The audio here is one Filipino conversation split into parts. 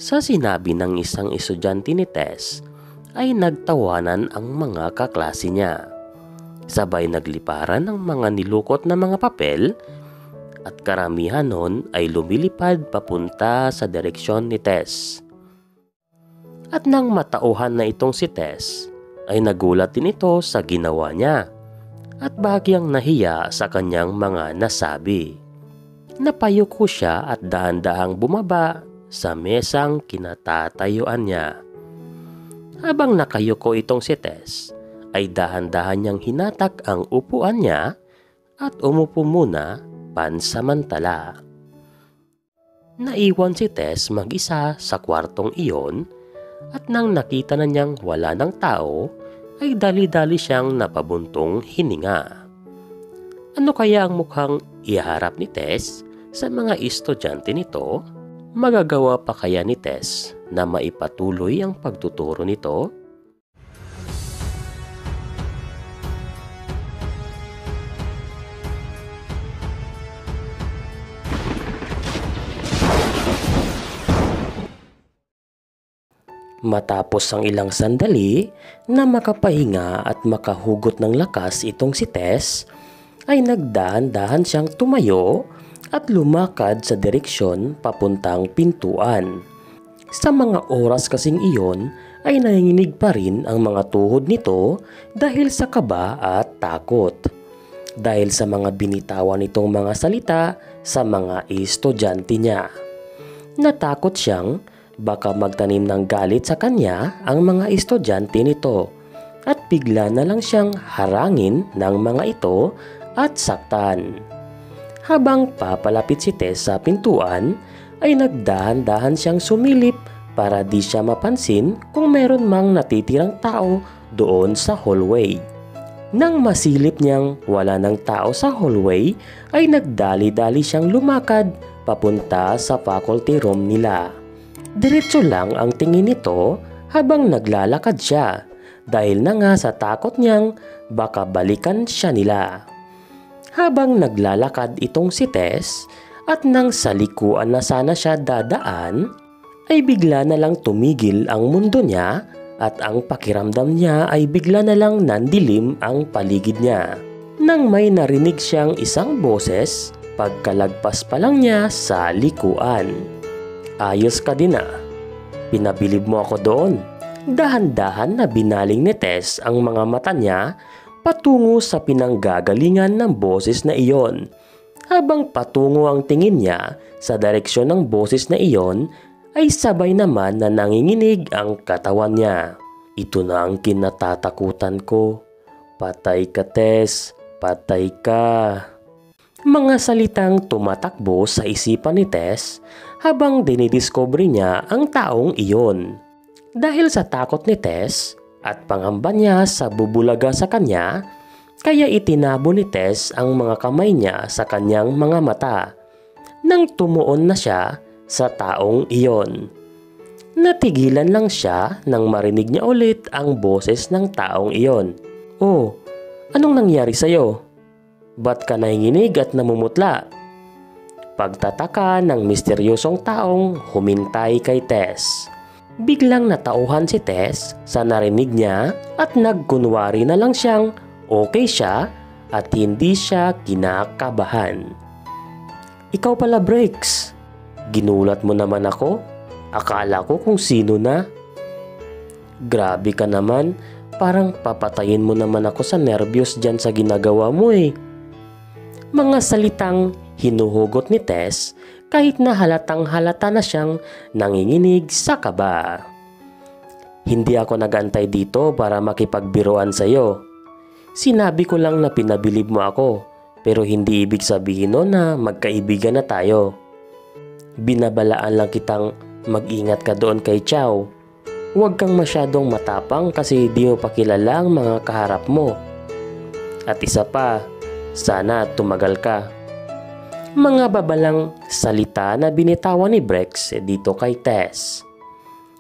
Sa sinabi ng isang estudyante ni Tess ay nagtawanan ang mga kaklase niya. Sabay nagliparan ng mga nilukot na mga papel at karamihan nun ay lumilipad papunta sa direksyon ni Tess. At nang matauhan na itong si Tess ay nagulat din ito sa ginawa niya at bagyang nahiya sa kanyang mga nasabi. Napayuko siya at dahan-dahang bumaba sa mesang kinatatayuan niya. Habang nakayuko itong si Tess, ay dahan-dahan niyang hinatak ang upuan niya at umupo muna pansamantala. Naiwan si Tess mag-isa sa kwartong iyon at nang nakita na niyang wala ng tao, ay dali-dali siyang napabuntong hininga. Ano kaya ang mukhang iharap ni Tess sa mga estudyante nito? Magagawa pa kaya ni Tess na maipatuloy ang pagtuturo nito? Matapos ang ilang sandali na makapahinga at makahugot ng lakas itong si Tess, ay nagdahan-dahan siyang tumayo at lumakad sa direksyon papuntang pintuan. Sa mga oras kasing iyon ay nanginginig pa rin ang mga tuhod nito dahil sa kaba at takot. Dahil sa mga binitawan nitong mga salita sa mga estudyante niya. Natakot siyang baka magtanim ng galit sa kanya ang mga estudyante nito at bigla na lang siyang harangin ng mga ito at saktan. Habang papalapit si Tess sa pintuan ay nagdahan-dahan siyang sumilip para di siya mapansin kung meron mang natitirang tao doon sa hallway. Nang masilip niyang wala ng tao sa hallway ay nagdali-dali siyang lumakad papunta sa faculty room nila. Diretso lang ang tingin nito habang naglalakad siya dahil na nga sa takot niyang baka balikan siya nila. Habang naglalakad itong si Tess at nang sa likuan na sana siya dadaan, ay bigla na lang tumigil ang mundo niya at ang pakiramdam niya ay bigla na lang nandilim ang paligid niya. Nang may narinig siyang isang boses pagkalagpas pa lang niya sa likuan. Ayos ka din ah. Pinabilib mo ako doon. Dahan-dahan na binaling ni Tess ang mga mata niya patungo sa pinanggagalingan ng boses na iyon. Habang patungo ang tingin niya sa direksyon ng boses na iyon, ay sabay naman na nanginginig ang katawan niya. Ito na ang kinatatakutan ko. Patay ka, Tess. Patay ka. Mga salitang tumatakbo sa isipan ni Tess habang dinidiscover niya ang taong iyon. Dahil sa takot ni Tess at pangamba niya sa bubulaga sa kanya, kaya itinabo ni Tess ang mga kamay niya sa kanyang mga mata nang tumuon na siya sa taong iyon. Natigilan lang siya nang marinig niya ulit ang boses ng taong iyon. Oh, anong nangyari sa'yo? Ba't ka nanginginig at namumutla? Pagtataka ng misteryosong taong humintay kay Tess. Biglang natauhan si Tess sa narinig niya at nagkunwari na lang siyang okay siya at hindi siya kinakabahan. Ikaw pala, Breaks. Ginulat mo naman ako. Akala ko kung sino na. Grabe ka naman. Parang papatayin mo naman ako sa nervyos dyan sa ginagawa mo eh. Mga salitang hinuhugot ni Tess kahit na halatang halata na siyang nanginginig sa kaba. Hindi ako nagantay dito para makipagbiruan sa iyo. Sinabi ko lang na pinabilib mo ako, pero hindi ibig sabihin no na magkaibigan na tayo. Binabalaan lang kitang mag-ingat ka doon kay Chow. Huwag kang masyadong matapang kasi di mo pa kilala ang mga kaharap mo. At isa pa, sana tumagal ka. Mga babalang salita na binitawan ni Brex dito kay Tess.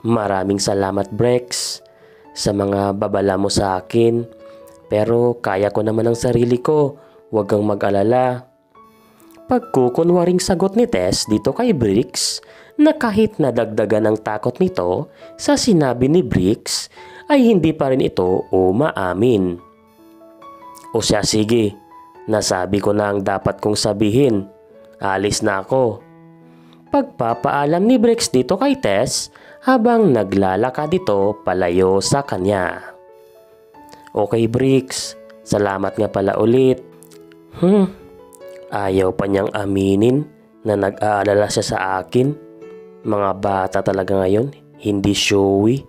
Maraming salamat, Brex, sa mga babala mo sa akin. Pero kaya ko naman ang sarili ko, huwag kang mag-alala. Pagkukunwaring sagot ni Tess dito kay Bricks na kahit nadagdagan ang takot nito sa sinabi ni Bricks ay hindi pa rin ito umaamin. O siya, sige, nasabi ko na ang dapat kong sabihin. Alis na ako. Pagpapaalam ni Bricks dito kay Tess habang naglalakad ito palayo sa kanya. Okay Bricks, salamat nga pala ulit. Ayaw pa niyang aminin na nag-aalala siya sa akin. Mga bata talaga ngayon, hindi showy.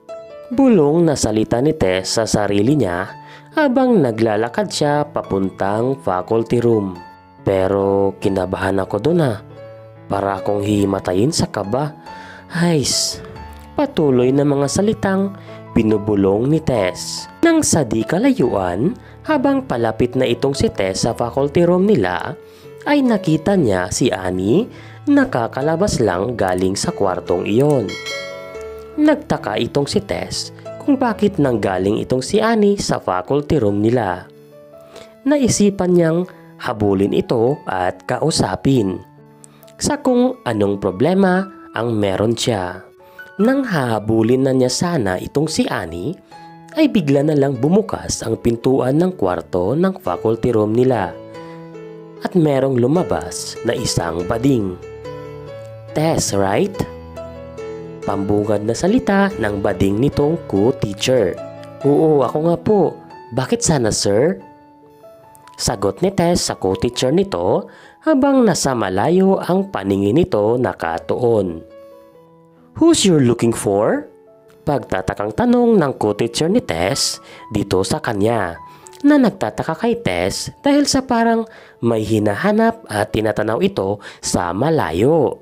Bulong na salita ni Tess sa sarili niya habang naglalakad siya papuntang faculty room. Pero kinabahan ako doon para akong himatayin sa kaba. Hays, patuloy na mga salitang binubulong ni Tess. Nang sa di kalayuan, habang palapit na itong si Tess sa faculty room nila, ay nakita niya si Annie nakakalabas lang galing sa kwartong iyon. Nagtaka itong si Tess kung bakit nanggaling itong si Annie sa faculty room nila. Naisipan niyang habulin ito at kausapin sa kung anong problema ang meron siya. Nang hahabulin na niya sana itong si Annie, ay bigla na lang bumukas ang pintuan ng kwarto ng faculty room nila. At merong lumabas na isang bading. Tess, right? Pambungad na salita ng bading nitong co-teacher. Oo, ako nga po. Bakit sana, sir? Sagot ni Tess sa co-teacher nito habang nasa malayo ang paningin nito nakatuon. Who's you looking for? Pagtatakang tanong ng co-teacher ni Tess dito sa kanya, na nagtataka kay Tess dahil sa parang may hinahanap at tinatanaw ito sa malayo.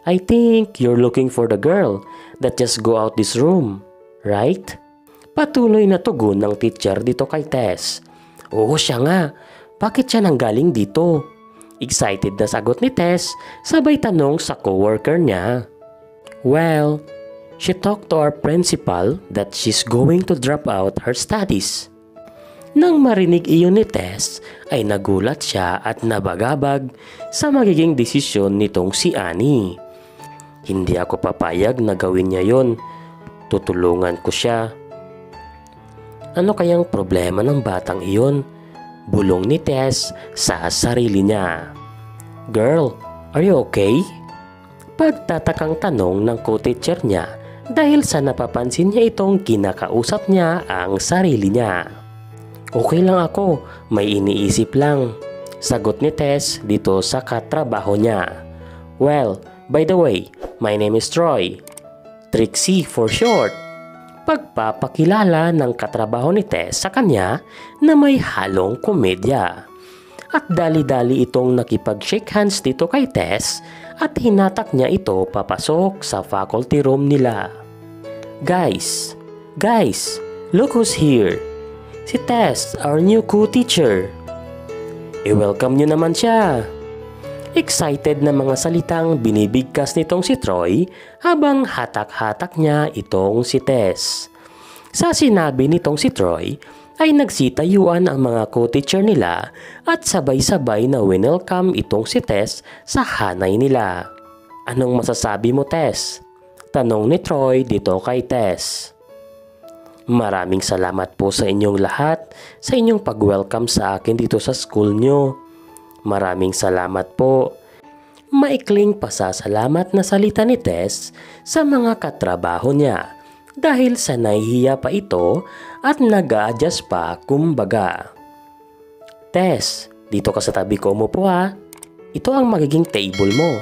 I think you're looking for the girl that just go out this room, right? Patuloy na tugon ng teacher dito kay Tess. Oo, siya nga. Bakit siya nanggaling dito? Excited na sagot ni Tess sabay tanong sa coworker niya. Well, she talked to our principal that she's going to drop out her studies. Nang marinig iyon ni Tess ay nagulat siya at nabagabag sa magiging desisyon nitong si Annie. Hindi ako papayag na gawin niya yon. Tutulungan ko siya. Ano kayang problema ng batang iyon? Bulong ni Tess sa sarili niya. Girl, are you okay? Pagtatakang tanong ng co-teacher niya dahil sa napapansin niya itong kinakausap niya ang sarili niya. Okay lang ako, may iniisip lang. Sagot ni Tess dito sa katrabaho niya. Well, by the way, my name is Troy. Trixie for short. Pagpapakilala ng katrabaho ni Tess sa kanya na may halong komedya. At dali-dali itong nakipag-shake hands dito kay Tess at hinatak niya ito papasok sa faculty room nila. Guys, look who's here. Si Tess, our new co-teacher. I-welcome nyo naman siya. Excited na mga salitang binibigkas nitong si Troy habang hatak-hatak niya itong si Tess. Sa sinabi nitong si Troy ay nagsitayuan ang mga co-teacher nila at sabay-sabay na winelcome itong si Tess sa hanay nila. Anong masasabi mo, Tess? Tanong ni Troy dito kay Tess. Maraming salamat po sa inyong lahat sa inyong pag-welcome sa akin dito sa school nyo. Maraming salamat po. Maikling pasasalamat na salita ni Tess sa mga katrabaho niya dahil sa nahihiya pa ito at nag-a-adjust pa kumbaga. Tess, dito ka sa tabi ko umupo ha. Ito ang magiging table mo.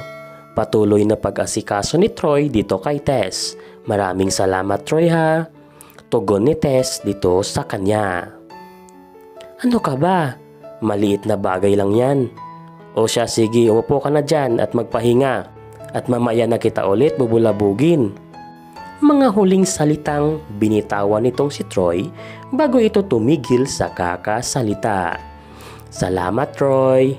Patuloy na pag-asikaso ni Troy dito kay Tess. Maraming salamat Troy ha. Tugon ni Tess dito sa kanya. Ano ka ba? Maliit na bagay lang yan. O siya, sige, umupo ka na dyan at magpahinga. At mamaya na kita ulit bubulabugin. Mga huling salitang binitawan nitong si Troy bago ito tumigil sa kakasalita. Salamat Troy.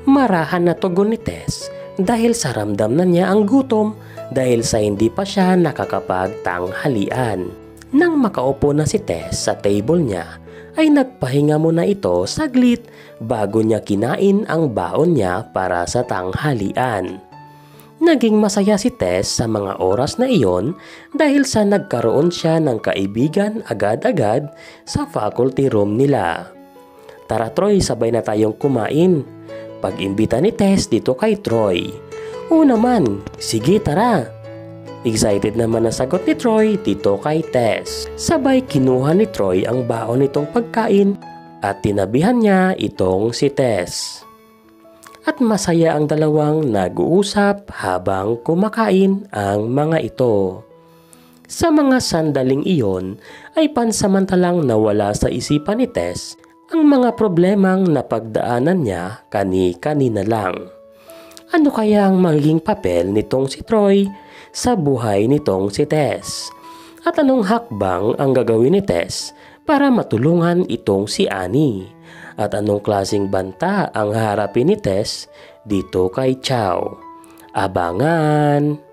Marahan na tugon ni Tess dahil sa ramdam na niya ang gutom dahil sa hindi pa siya nakakapagtanghalian. Nang makaupo na si Tess sa table niya, ay nagpahinga muna ito saglit bago niya kinain ang baon niya para sa tanghalian. Naging masaya si Tess sa mga oras na iyon dahil sa nagkaroon siya ng kaibigan agad-agad sa faculty room nila. Tara Troy, sabay na tayong kumain. Pag-imbita ni Tess dito kay Troy. Oo naman, sige tara. Excited naman na sagot ni Troy dito kay Tess. Sabay kinuha ni Troy ang baon nitong pagkain at tinabihan niya itong si Tess. At masaya ang dalawang nag-uusap habang kumakain ang mga ito. Sa mga sandaling iyon ay pansamantalang nawala sa isipan ni Tess ang mga problemang napagdaanan niya kani-kanina lang. Ano kaya ang magiging papel nitong si Troy sa buhay nitong si Tess? At anong hakbang ang gagawin ni Tess para matulungan itong si Annie? At anong klaseng banta ang harapin ni Tess dito kay Chow? Abangan!